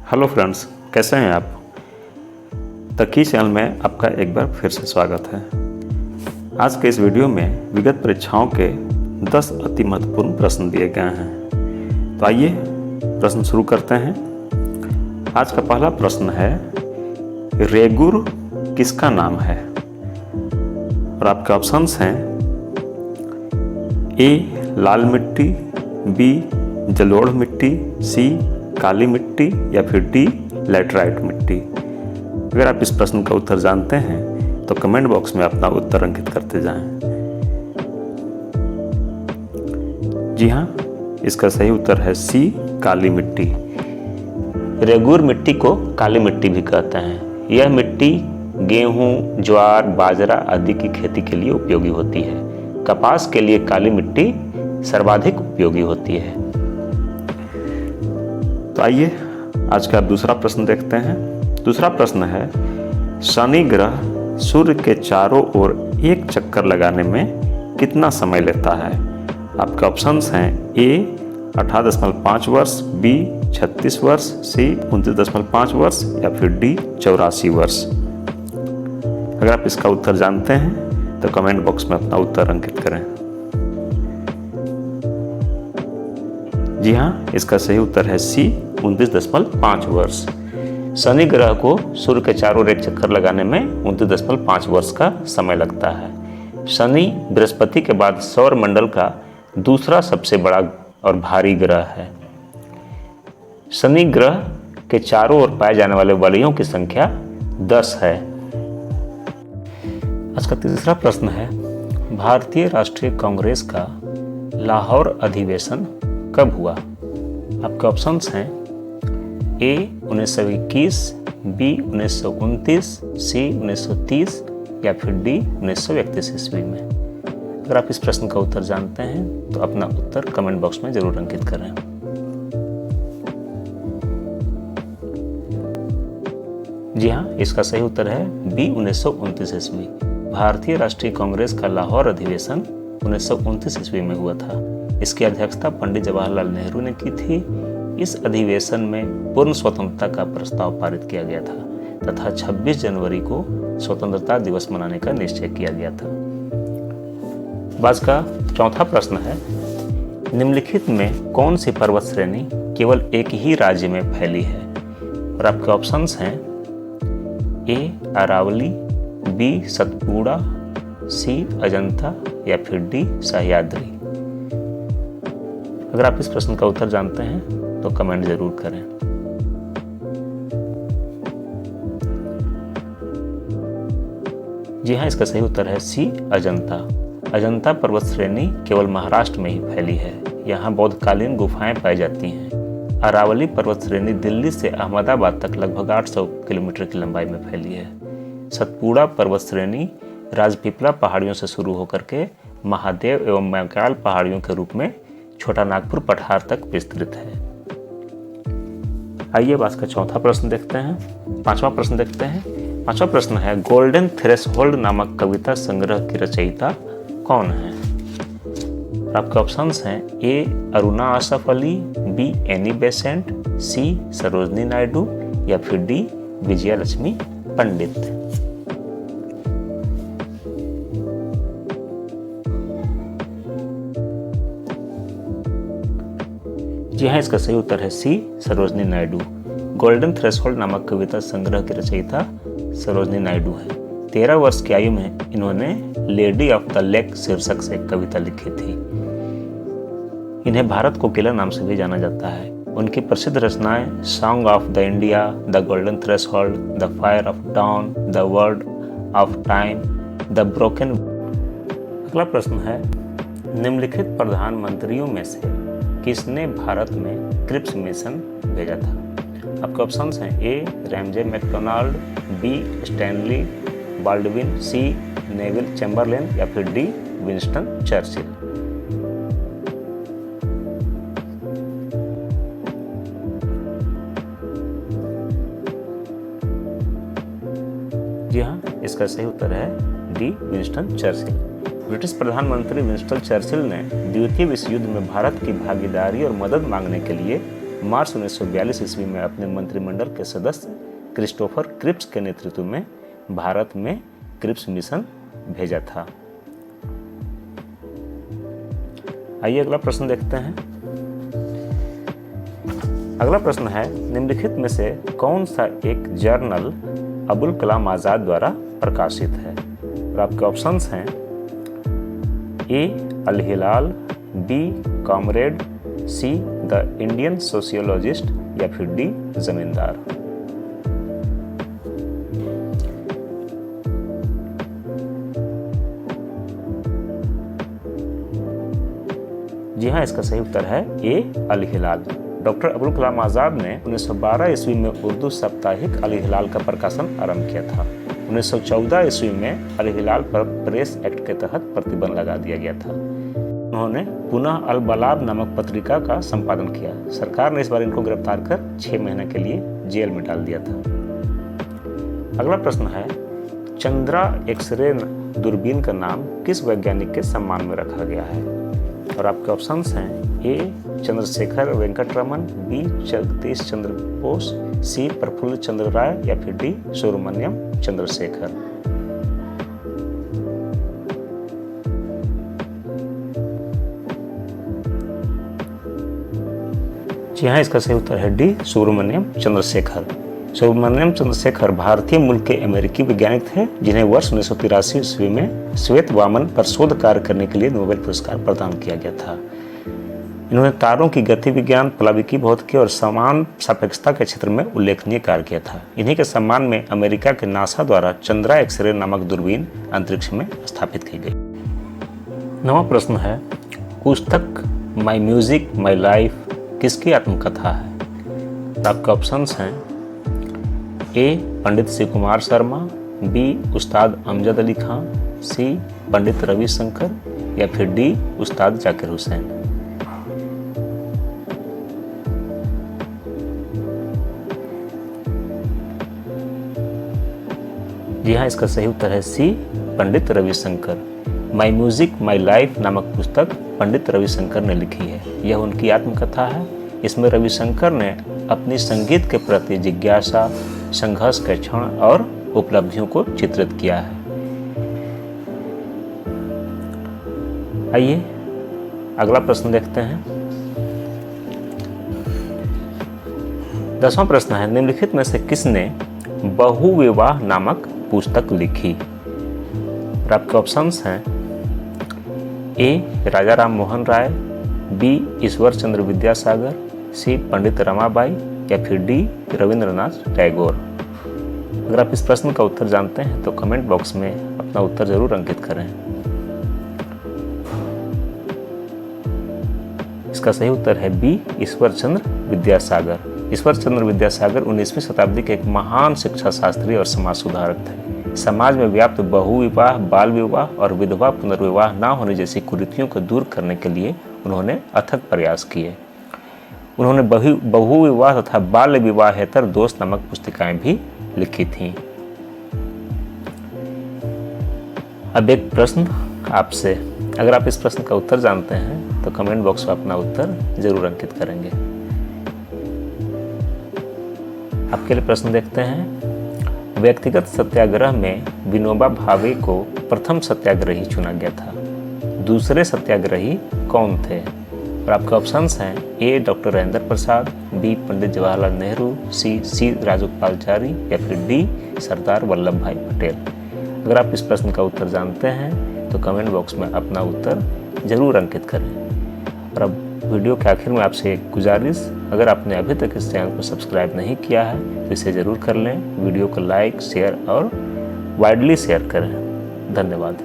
Hello friends, कैसे हैं आप। तकी चैनल में आपका एक बार फिर से स्वागत है। आज के इस वीडियो में विगत परीक्षाओं के 10 अति महत्वपूर्ण प्रश्न दिए गए हैं। तो आइए प्रश्न शुरू करते हैं। आज का पहला प्रश्न है, रेगुर किसका नाम है। और आपके ऑप्शंस हैं ए लाल मिट्टी, बी जलोढ़ मिट्टी, सी काली मिट्टी या फिर डी लैटराइट मिट्टी। अगर आप इस प्रश्न का उत्तर जानते हैं तो कमेंट बॉक्स में अपना उत्तर अंकित करते जाएं। जी हाँ, इसका सही उत्तर है सी काली मिट्टी। रेगुर मिट्टी को काली मिट्टी भी कहते हैं। यह मिट्टी गेहूं, ज्वार, बाजरा आदि की खेती के लिए उपयोगी होती है। कपास के लिए काली मिट्टी सर्वाधिक उपयोगी होती है। तो आइए आज का दूसरा प्रश्न देखते हैं। दूसरा प्रश्न है, शनि ग्रह सूर्य के चारों ओर एक चक्कर लगाने में कितना समय लेता है। आपके ऑप्शंस हैं ए 18.5 वर्ष, बी 36 वर्ष, सी 29.5 वर्ष या फिर डी 84 वर्ष। अगर आप इसका उत्तर जानते हैं तो कमेंट बॉक्स में अपना उत्तर अंकित करें। जी हाँ, इसका सही उत्तर है सी 29.5 वर्ष। शनि ग्रह को सूर्य के चारों ओर एक चक्कर लगाने में 29.5 वर्ष का समय लगता है। शनि बृहस्पति के बाद सौर मंडल का दूसरा सबसे बड़ा और भारी ग्रह है। शनि ग्रह के चारों ओर पाए जाने वाले वलयों की संख्या 10 है। आज का तीसरा प्रश्न है, भारतीय राष्ट्रीय कांग्रेस का लाहौर अधिवेशन कब हुआ। आपके ऑप्शंस हैं ए 1921, बी 1929, सी 1930 या फिर डी 1931 ईस्वी में। अगर आप इस प्रश्न का उत्तर जानते हैं तो अपना उत्तर कमेंट बॉक्स में जरूर अंकित करें। जी हाँ, इसका सही उत्तर है बी 1929 ईस्वी। भारतीय राष्ट्रीय कांग्रेस का लाहौर अधिवेशन 1929 ईस्वी में हुआ था। इसकी अध्यक्षता पंडित जवाहरलाल नेहरू ने की थी। इस अधिवेशन में पूर्ण स्वतंत्रता का प्रस्ताव पारित किया गया था तथा 26 जनवरी को स्वतंत्रता दिवस मनाने का निश्चय किया गया था। आज का चौथा प्रश्न है, निम्नलिखित में कौन सी पर्वत श्रेणी केवल एक ही राज्य में फैली है। और आपके ऑप्शंस हैं ए अरावली, बी सतपुड़ा, सी अजंता या फिर डी सह्याद्री। अगर आप इस प्रश्न का उत्तर जानते हैं तो कमेंट जरूर करें। जी हाँ, इसका सही उत्तर है सी अजंता। अजंता पर्वत श्रेणी केवल महाराष्ट्र में ही फैली है। यहाँ बौद्धकालीन गुफाएं पाई जाती हैं। अरावली पर्वत श्रेणी दिल्ली से अहमदाबाद तक लगभग 800 किलोमीटर की लंबाई में फैली है। सतपुड़ा पर्वत श्रेणी राजपीपला पहाड़ियों से शुरू होकर के महादेव एवं मैकाल पहाड़ियों के रूप में छोटा नागपुर पठार तक विस्तृत है। आइए आज का चौथा प्रश्न देखते हैं। पांचवा प्रश्न देखते हैं। पांचवा प्रश्न है, गोल्डन थ्रेशोल्ड नामक कविता संग्रह की रचयिता कौन है। आपके ऑप्शंस हैं A Aruna Asaf Ali, B Annie Besant, C Sarojini Naidu या फिर डी विजया लक्ष्मी पंडित। जी हाँ, इसका सही उत्तर है C Sarojini Naidu. Golden threshold नामक कविता संग्रह की रचयिता सरोजनी नायडू है। 13 वर्ष की आयु में इन्होंने लेडी ऑफ द लेक शीर्षक से एक कविता लिखी थी। इन्हें भारत कोकिला नाम से भी जाना जाता है। उनकी प्रसिद्ध रचनाएं song of the India, the golden threshold, the fire of dawn, the word of time, the broken. अगला प्रश्न है, निम्नलिखित प्रधानमंत्रियों में से किसने भारत में क्रिप्स मिशन भेजा था। आपके ऑप्शंस हैं A Ramsay MacDonald, B Stanley Baldwin, C Neville Chamberlain या फिर डी विंस्टन चर्चिल। जी हाँ, इसका सही उत्तर है डी विंस्टन चर्चिल। ब्रिटिश प्रधानमंत्री विंस्टन चर्चिल ने द्वितीय विश्व युद्ध में भारत की भागीदारी और मदद मांगने के लिए मार्च 1942 ईस्वी में अपने मंत्रिमंडल के सदस्य क्रिस्टोफर क्रिप्स के नेतृत्व में भारत में क्रिप्स मिशन भेजा था। आइए अगला प्रश्न देखते हैं। अगला प्रश्न है, निम्नलिखित में से कौन सा एक जर्नल अबुल कलाम आजाद द्वारा प्रकाशित है? और आपके ऑप्शंस हैं A Al Hilal, B comrade, C the Indian sociologist या फिर डी जमींदार। जी हाँ, इसका सही उत्तर है ए अल हिलाल। डॉक्टर अबुल कलाम आज़ाद ने 1912 ईस्वी में उर्दू साप्ताहिक अल हिलाल का प्रकाशन आरंभ किया था। 1914 ईस्वी में अल हिलाल पर प्रेस एक्ट के तहत प्रतिबंध लगा दिया गया था। उन्होंने पुनः अल बलाद नामक पत्रिका का संपादन किया। सरकार ने इस बार इनको गिरफ्तार कर 6 महीने के लिए जेल में डाल दिया था। अगला प्रश्न है, चंद्रा एक्सरे दूरबीन का नाम किस वैज्ञानिक के सम्मान में रखा गया है? और आपके ऑप्शंस हैं ए चंद्रशेखर वेंकटरमन, बी जगदीश चंद्र बोस, सी प्रफुल्ल चंद्र राय या फिर डी सुब्रमण्यम चंद्रशेखर। जी हाँ, इसका सही उत्तर है डी सुब्रमण्यम चंद्रशेखर। सुब्रमण्यम चंद्रशेखर भारतीय मूल के अमेरिकी वैज्ञानिक थे जिन्हें वर्ष 1983 ईस्वी में श्वेत वामन पर शोध कार्य करने के लिए नोबेल पुरस्कार प्रदान किया गया था। इन्होंने तारों की गति विज्ञान, प्लाविकी भौतिकी और समान सापेक्षता के क्षेत्र में उल्लेखनीय कार्य किया था। इन्हीं के सम्मान में अमेरिका के नासा द्वारा चंद्रा एक्सरे नामक दूरबीन अंतरिक्ष में स्थापित की गई। 9वां प्रश्न है, पुस्तक माई म्यूजिक माई लाइफ किसकी आत्मकथा है? आपके ऑप्शंस हैं ए पंडित शिव कुमार शर्मा, बी उस्ताद अमजद अली खां, सी पंडित रविशंकर या फिर डी उस्ताद जाकिर हुसैन। जी हाँ, इसका सही उत्तर है सी पंडित रविशंकर। माई म्यूजिक माई लाइफ नामक पुस्तक पंडित रविशंकर ने लिखी है। यह उनकी आत्मकथा है। इसमें रविशंकर ने अपनी संगीत के प्रति जिज्ञासा, संघर्ष के क्षण और उपलब्धियों को चित्रित किया है। आइए अगला प्रश्न देखते हैं। 10वां प्रश्न है, निम्नलिखित में से किसने बहुविवाह नामक पुस्तक लिखी? और आपके ऑप्शंस हैं ए राजा राम मोहन राय, बी ईश्वर चंद्र विद्यासागर, सी पंडित रमाबाई या फिर डी रविंद्रनाथ टैगोर। अगर आप इस प्रश्न का उत्तर जानते हैं तो कमेंट बॉक्स में अपना उत्तर जरूर अंकित करें। इसका सही उत्तर है बी ईश्वर चंद्र विद्यासागर। ईश्वर चंद्र विद्यासागर 19वीं शताब्दी के एक महान शिक्षा शास्त्री और समाज सुधारक थे। समाज में व्याप्त बहुविवाह, बाल विवाह और विधवा पुनर्विवाह न होने जैसी कुरीतियों को दूर करने के लिए उन्होंने अथक प्रयास किए। उन्होंने बहुविवाह तथा बाल्य विवाहेतर दोष नामक पुस्तिकाएं भी लिखी थीं। अब एक प्रश्न आपसे, अगर आप इस प्रश्न का उत्तर जानते हैं तो कमेंट बॉक्स में अपना उत्तर जरूर अंकित करेंगे। आपके लिए प्रश्न देखते हैं। व्यक्तिगत सत्याग्रह में विनोबा भावे को प्रथम सत्याग्रही चुना गया था। दूसरे सत्याग्रही कौन थे? और आपके ऑप्शंस हैं ए डॉक्टर राजेंद्र प्रसाद, बी पंडित जवाहरलाल नेहरू, सी राजगोपालाचारी या फिर डी सरदार वल्लभ भाई पटेल। अगर आप इस प्रश्न का उत्तर जानते हैं तो कमेंट बॉक्स में अपना उत्तर जरूर अंकित करें। और अब वीडियो के आखिर में आपसे एक गुजारिश, अगर आपने अभी तक इस चैनल को सब्सक्राइब नहीं किया है तो इसे ज़रूर कर लें। वीडियो को लाइक, शेयर और वाइडली शेयर करें। धन्यवाद।